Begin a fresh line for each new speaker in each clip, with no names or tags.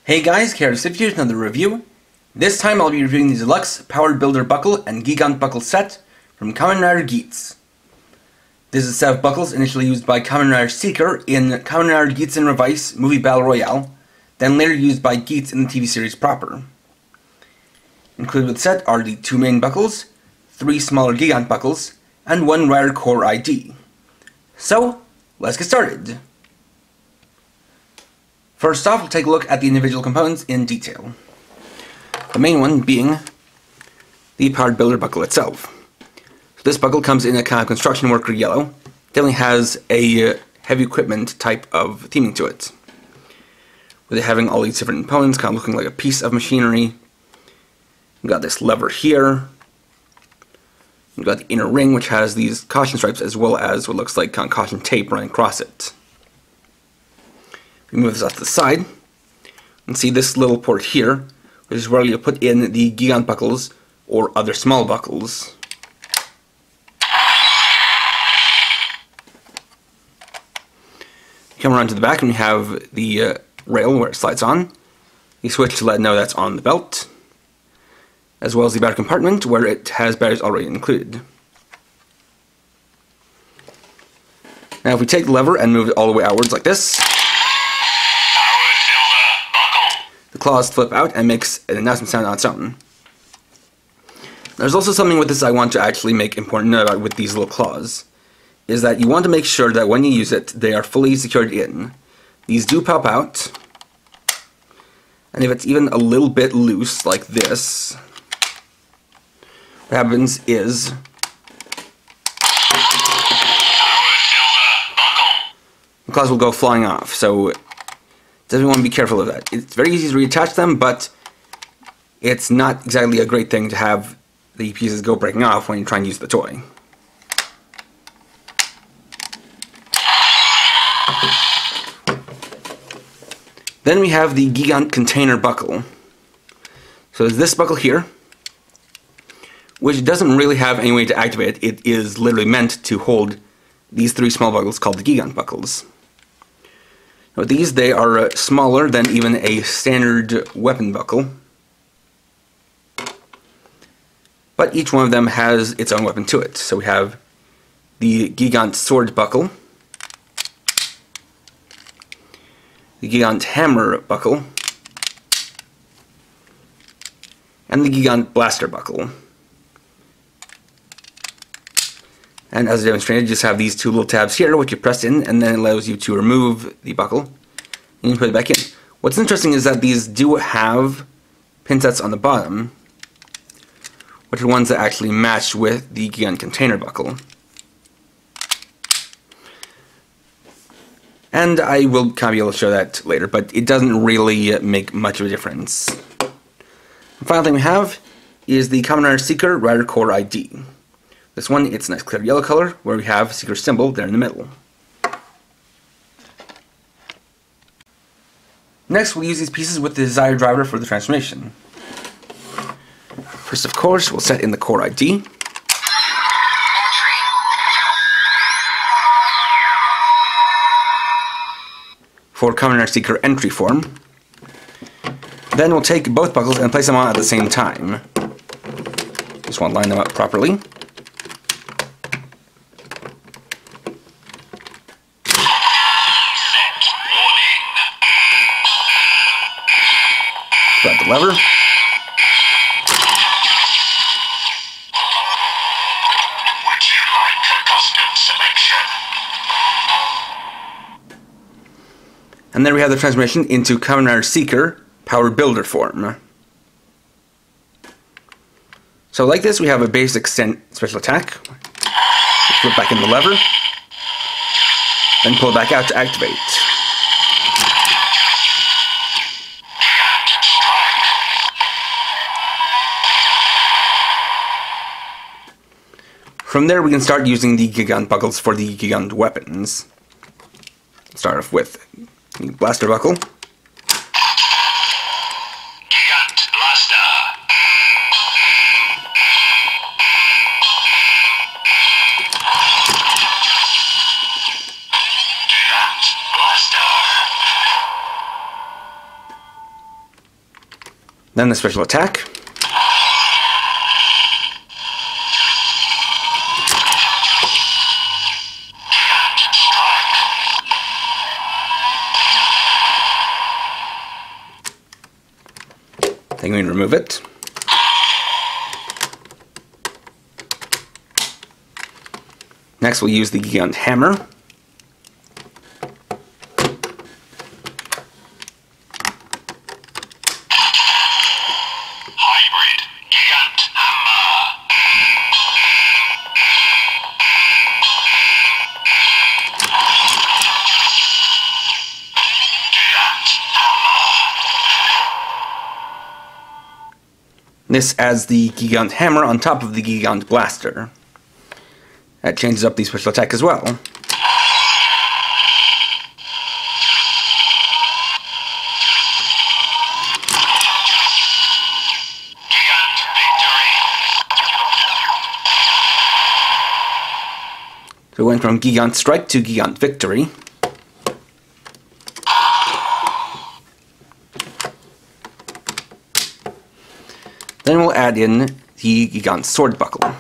Hey guys, here's another review. This time I'll be reviewing the Deluxe Power Builder Buckle and Gigant Buckle set from Kamen Rider Geats. This is a set of buckles initially used by Kamen Rider Seeker in Kamen Rider Geats and Revice movie Battle Royale, then later used by Geats in the TV series proper. Included with the set are the 2 main buckles, 3 smaller Gigant buckles, and 1 Rider Core ID. So, let's get started. First off, we'll take a look at the individual components in detail. The main one being the Powered Builder Buckle itself. So this buckle comes in a kind of construction worker yellow. Definitely has a heavy equipment type of theming to it, with it having all these different components, kind of looking like a piece of machinery. We've got this lever here. We've got the inner ring, which has these caution stripes, as well as what looks like kind of caution tape running across it. We move this off to the side and see this little port here, which is where you put in the Gigant buckles or other small buckles. Come around to the back and we have the rail where it slides on. You switch to let it know that's on the belt, as well as the battery compartment where it has batteries already included. Now if we take the lever and move it all the way outwards like this, the claws flip out and makes an announcement sound on its own. There's also something with this I want to actually make important note about with these little claws, is that you want to make sure that when you use it, they are fully secured in. These do pop out, and if it's even a little bit loose like this, what happens is the claws will go flying off, so definitely want to be careful of that. It's very easy to reattach them, but it's not exactly a great thing to have the pieces go breaking off when you try and use the toy. Then we have the Gigant Container Buckle. So there's this buckle here, which doesn't really have any way to activate it. It is literally meant to hold these 3 small buckles called the Gigant buckles. With these, they are smaller than even a standard weapon buckle, but each one of them has its own weapon to it. So we have the Gigant Sword Buckle, the Gigant Hammer Buckle, and the Gigant Blaster Buckle. And as I demonstrated, you just have these 2 little tabs here, which you press in, and then it allows you to remove the buckle, and you put it back in. What's interesting is that these do have pin sets on the bottom, which are ones that actually match with the Gigant Container Buckle. And I will kind of be able to show that later, but it doesn't really make much of a difference. The final thing we have is the Kamen Rider Seeker Rider Core ID. This one, it's a nice clear yellow color, where we have Seeker's symbol there in the middle. Next, we'll use these pieces with the desired driver for the transformation. First, of course, we'll set in the Core ID. For Kamen Rider Seeker entry form. Then we'll take both buckles and place them on at the same time. Just want to line them up properly. Grab the lever. Would you like a custom selection? And then we have the transformation into Kamen Rider Seeker Power Builder form. So like this, we have a basic special attack. Flip back in the lever, then pull it back out to activate. From there, we can start using the Gigant buckles for the Gigant weapons. Start off with the Blaster Buckle. Gigant Blaster. Then the special attack. Then we remove it. Next we'll use the Gigant Hammer.
Hybrid Gigant Hammer. Gigant Hammer.
This adds the Gigant Hammer on top of the Gigant Blaster. That changes up the special attack as well.
Gigant Victory.
So we went from Gigant Strike to Gigant Victory. Then we'll add in the Gigant Sword Buckle.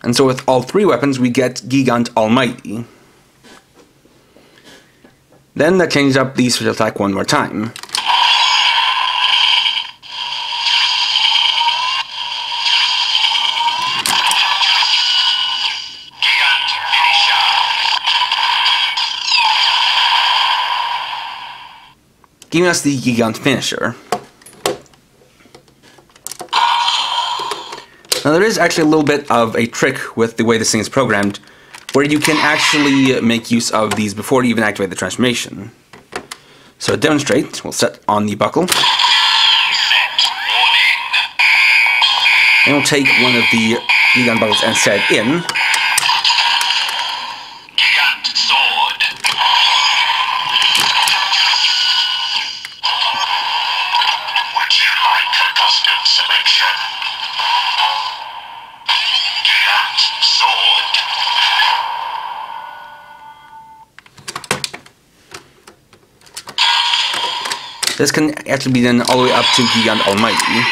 And so with all three weapons we get Gigant Almighty. Then that changes up the special attack one more time.
Gigant Finisher.
Giving us the Gigant Finisher. Now there is actually a little bit of a trick with the way this thing is programmed, where you can actually make use of these before you even activate the transformation. So to demonstrate, we'll set on the buckle. And we'll take one of the Gigant buckles and set it in.
Gigant Sword. Would you like a custom selection? Gigant Sword.
This can actually be done all the way up to Gigant Almighty.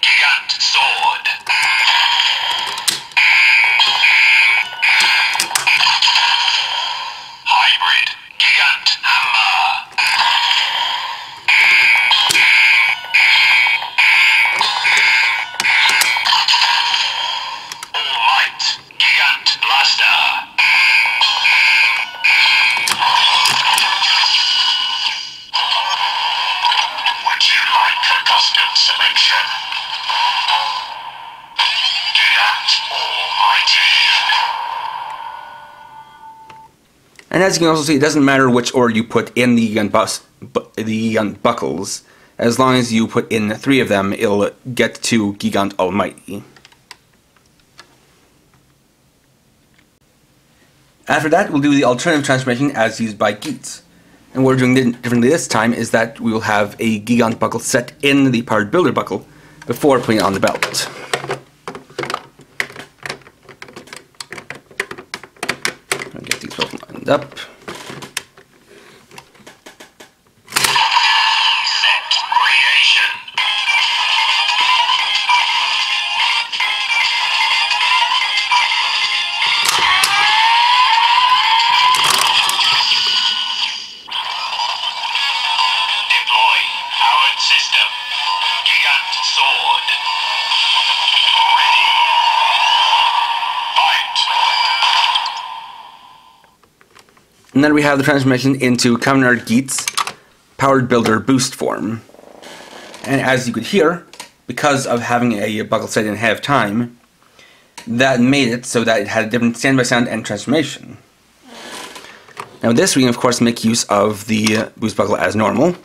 Gigant Sword. Hybrid Gigant Hammer. All Might Gigant Blaster. Would you like a custom selection? Gigant Almighty.
And as you can also see, it doesn't matter which order you put in the Gigant buckles. As long as you put in three of them, it'll get to Gigant Almighty. After that, we'll do the alternative transformation as used by Geats. And what we're doing differently this time is that we will have a Gigant buckle set in the Powered Builder buckle before putting it on the belt. I'll get these both lined up.
Set creation. Deploy powered system. Gigant Sword. Ready. Fight.
And then we have the transformation into Kamen Geats Powered Builder boost form. And as you could hear, because of having a buckle set in ahead of time, that made it so that it had a different standby sound and transformation. Now with this we can of course make use of the boost buckle as normal.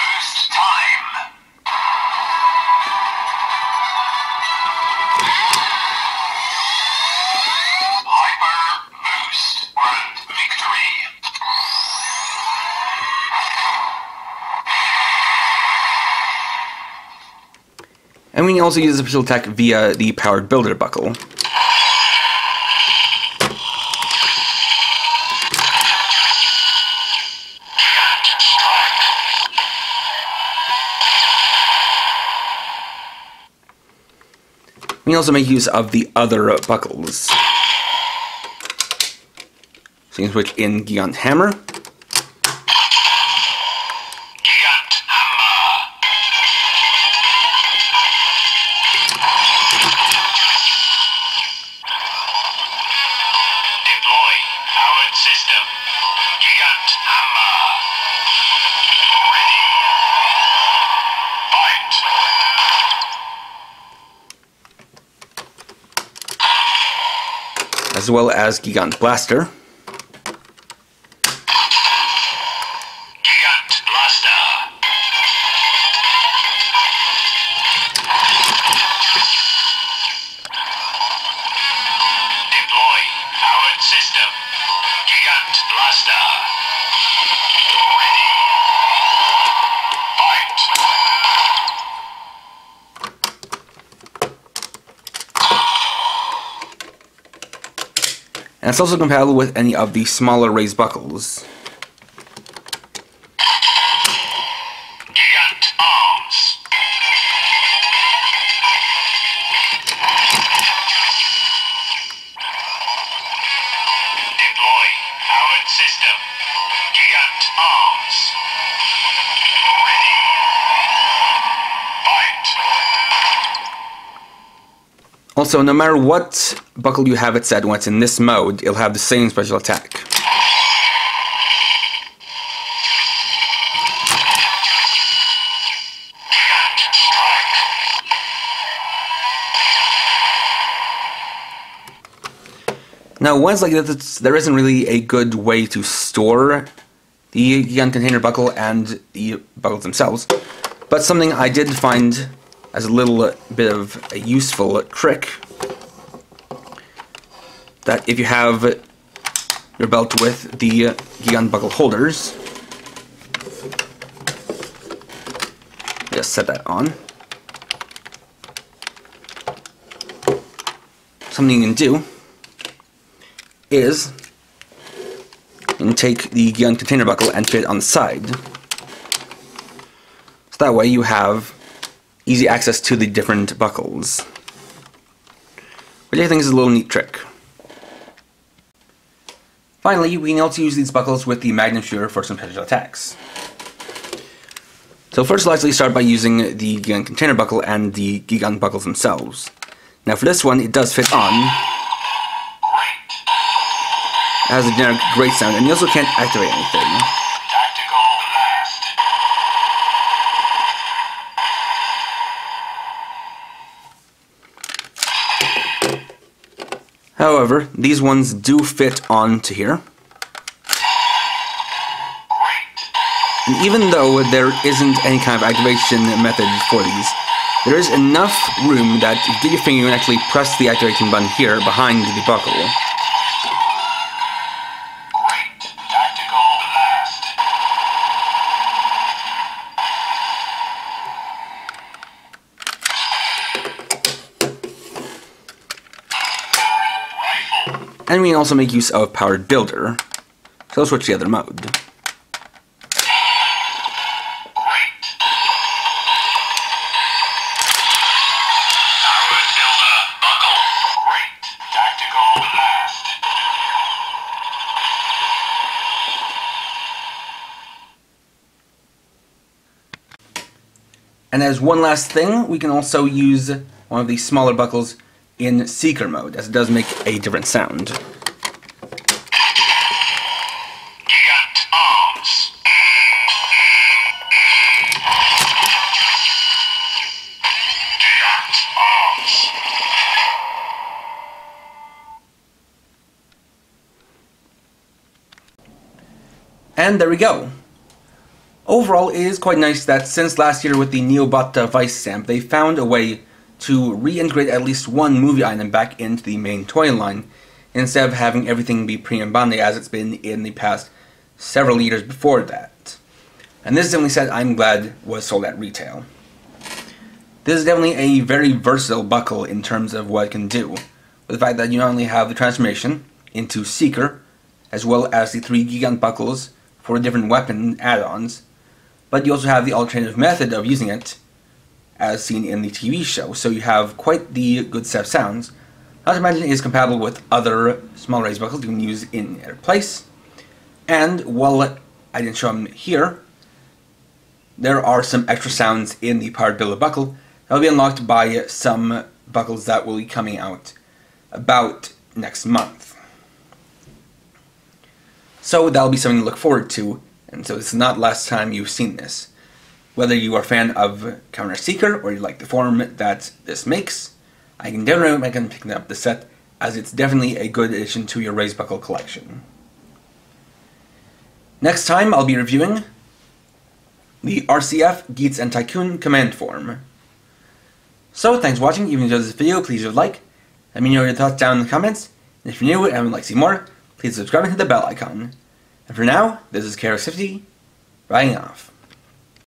Boost
And we can also use the special attack via the Powered Builder buckle. We can also make use of the other buckles. So you can switch in Gigant Hammer.
Gigant Hammer. Deploy powered system. Gigant Hammer. Ready. Fight.
As well as Gigant Blaster.
System. Gigant Blaster. Ready. Fight.
And it's also compatible with any of the smaller raised buckles.
Gigant Arms. Deploy powered system. Gigant Arms. Ready. Fight.
Also, no matter what buckle you have it set when it's in this mode, it'll have the same special attack. Now, once like this, there isn't really a good way to store the Gigant Container buckle and the buckles themselves, but something I did find as a little bit of a useful trick, that if you have your belt with the Gigant buckle holders, just set that on. Something you can do is you can take the Gigant Container buckle and fit it on the side. So that way you have easy access to the different buckles, which I think is a little neat trick. Finally, we can also use these buckles with the Magnum Shooter for some special attacks. So first, let's actually start by using the Gigant Container buckle and the Gigant buckles themselves. Now for this one, it does fit on. It has a generic great sound, and you also can't activate anything.
Tactical blast.
However, these ones do fit onto here. And even though there isn't any kind of activation method for these, there is enough room that if you get your finger, you can actually press the activation button here behind the buckle. And we can also make use of Powered Builder, so let's switch to the other mode.
Powered Builder buckle. Great. Tactical blast.
And as one last thing, we can also use one of these smaller buckles in Seeker mode, as it does make a different sound.
Gigant Arms. Gigant Arms.
And there we go. Overall, it is quite nice that since last year with the Neobot Vice stamp, they found a way to reintegrate at least one movie item back into the main toy line, instead of having everything be premium bandai as it's been in the past several years before that. And this is the only set I'm glad was sold at retail. This is definitely a very versatile buckle in terms of what it can do, with the fact that you not only have the transformation into Seeker, as well as the 3 Gigant buckles for different weapon add-ons, but you also have the alternative method of using it, as seen in the TV show, so you have quite the good set of sounds. Not to mention it is compatible with other small raised buckles you can use in their place. And while I didn't show them here, there are some extra sounds in the Powered Builder buckle that will be unlocked by some buckles that will be coming out about next month. So that'll be something to look forward to, and so this is not the last time you've seen this. Whether you are a fan of Kamen Seeker or you like the form that this makes, I can definitely recommend picking up the set, as it's definitely a good addition to your raised buckle collection. Next time I'll be reviewing the RCF Geats and Tycoon command form. So thanks for watching. If you enjoyed this video, please leave a like. Let me know your thoughts down in the comments. And if you're new and would like to see more, please subscribe and hit the bell icon. And for now, this is KRX50, signing off.